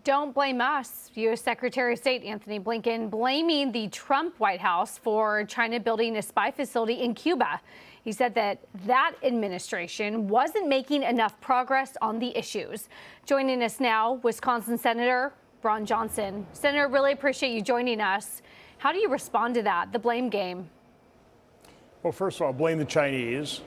Don't blame us. U.S. Secretary of State Antony Blinken blaming the Trump White House for China building a spy facility in Cuba. He said that administration wasn't making enough progress on the issues. Joining us now, Wisconsin Senator Ron Johnson. Senator, really appreciate you joining us. How do you respond to that, the blame game? Well, first of all, blame the Chinese.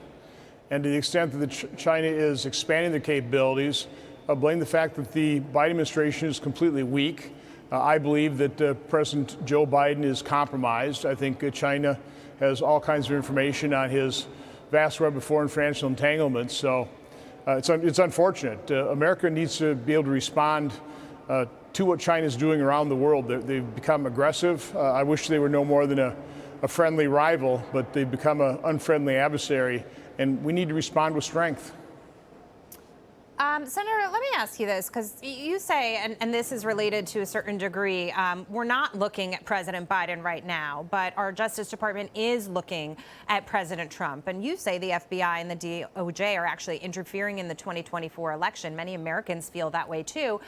And to the extent that China is expanding their capabilities, blame the fact that the Biden administration is completely weak. I believe that President Joe Biden is compromised. I think China has all kinds of information on his vast web of foreign financial entanglements. So it's unfortunate. America needs to be able to respond to what China is doing around the world. They've become aggressive. I wish they were no more than a friendly rival, but they've become an unfriendly adversary, and we need to respond with strength. Senator, let me ask you this, because you say, and this is related to a certain degree, we're not looking at President Biden right now, but our Justice Department is looking at President Trump. And you say the FBI and the DOJ are actually interfering in the 2024 election. Many Americans feel that way, too,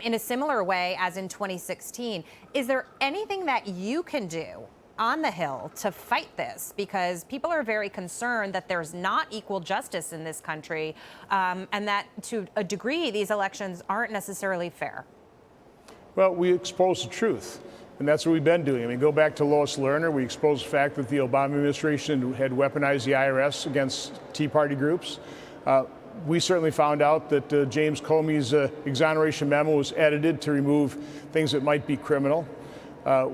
in a similar way as in 2016. Is there anything that you can do on the Hill to fight this? Because people are very concerned that there's not equal justice in this country, and that to a degree these elections aren't necessarily fair. Well, we expose the truth, and that's what we've been doing. I mean, go back to Lois Lerner. We exposed the fact that the Obama administration had weaponized the IRS against Tea Party groups. We certainly found out that James Comey's exoneration memo was edited to remove things that might be criminal.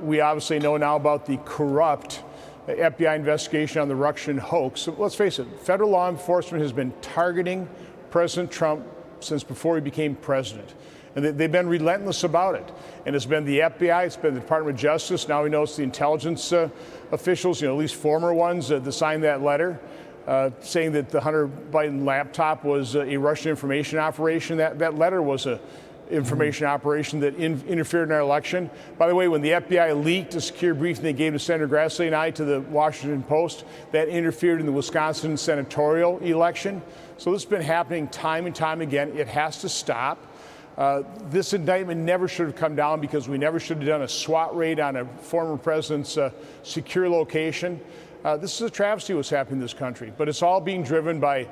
We obviously know now about the corrupt FBI investigation on the Russian hoax. So let's face it, federal law enforcement has been targeting President Trump since before he became president. And they've been relentless about it. And it's been the FBI, it's been the Department of Justice. Now we know it's the intelligence officials, at least former ones, that signed that letter saying that the Hunter Biden laptop was a Russian information operation. That letter was a information operation that interfered in our election. By the way, when the FBI leaked a secure briefing they gave to Senator Grassley and I to the Washington Post, that interfered in the Wisconsin senatorial election. So this has been happening time and time again. It has to stop. This indictment never should have come down because we never should have done a SWAT raid on a former president's secure location. This is a travesty what's happening in this country, but it's all being driven by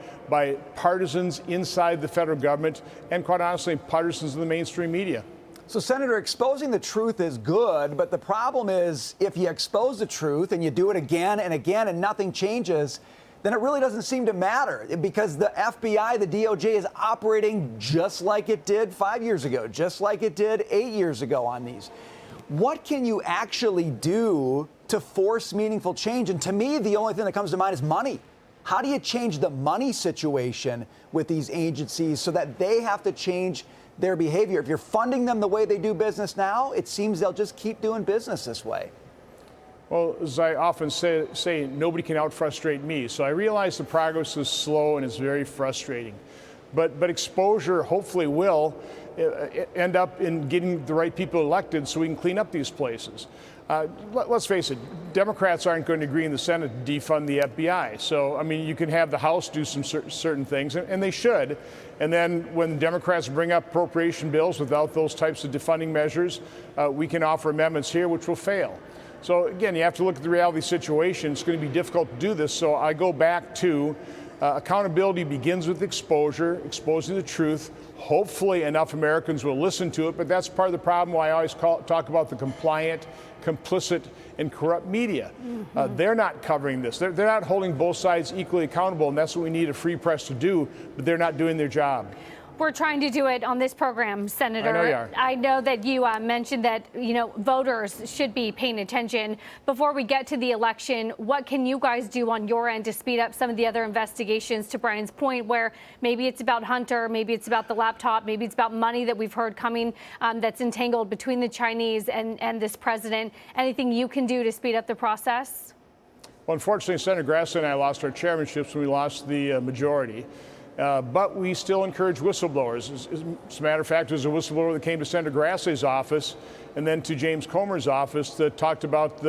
partisans inside the federal government and, quite honestly, partisans in the mainstream media. So, Senator, exposing the truth is good, but the problem is if you expose the truth and you do it again and again and nothing changes, then it really doesn't seem to matter because the FBI, the DOJ is operating just like it did 5 years ago, just like it did 8 years ago on these. What can you actually do to force meaningful change? And to me, the only thing that comes to mind is money. How do you change the money situation with these agencies so that they have to change their behavior? If you're funding them the way they do business now, it seems they'll just keep doing business this way. Well, as I often say, nobody can out-frustrate me. So I realize the progress is slow and it's very frustrating. But exposure hopefully will end up in getting the right people elected so we can clean up these places. Let's face it, Democrats aren't going to agree in the Senate to defund the FBI. So, I mean, you can have the House do some certain things, and they should. And then when the Democrats bring up appropriation bills without those types of defunding measures, we can offer amendments here which will fail. So, again, you have to look at the reality of the situation. It's going to be difficult to do this. So I go back to accountability begins with exposure, exposing the truth. Hopefully enough Americans will listen to it, but that's part of the problem why I always talk about the compliant, complicit, and corrupt media. They're not covering this. They're not holding both sides equally accountable, and that's what we need a free press to do, but they're not doing their job. We're trying to do it on this program, Senator. I know you are. I know that you mentioned that, voters should be paying attention. Before we get to the election, what can you guys do on your end to speed up some of the other investigations, to Brian's point, where maybe it's about Hunter, maybe it's about the laptop, maybe it's about money that we've heard coming that's entangled between the Chinese and this president? Anything you can do to speed up the process? Well, unfortunately, Senator Grassley and I lost our chairmanships when we lost the majority. But we still encourage whistleblowers. As a matter of fact, there's a whistleblower that came to Senator Grassley's office and then to James Comer's office that talked about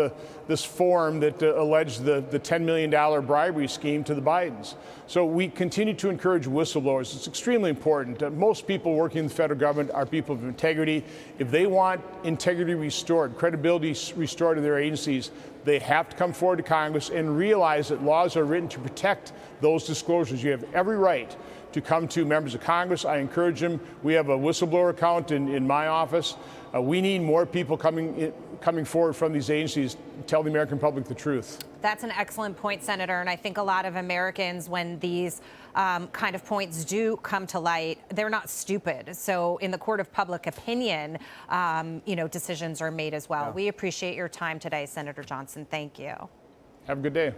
this form that alleged the $10 million bribery scheme to the Bidens. So we continue to encourage whistleblowers. It's extremely important. Most people working in the federal government are people of integrity. If they want integrity restored, credibility restored to their agencies, they have to come forward to Congress and realize that laws are written to protect those disclosures. You have every right to come to members of Congress. I encourage them. We have a whistleblower account in my office. We need more people coming forward from these agencies to tell the American public the truth. That's an excellent point, Senator. And I think a lot of Americans, when these kind of points do come to light, they're not stupid. So in the court of public opinion, decisions are made as well. Yeah. We appreciate your time today, Senator Johnson. Thank you. Have a good day.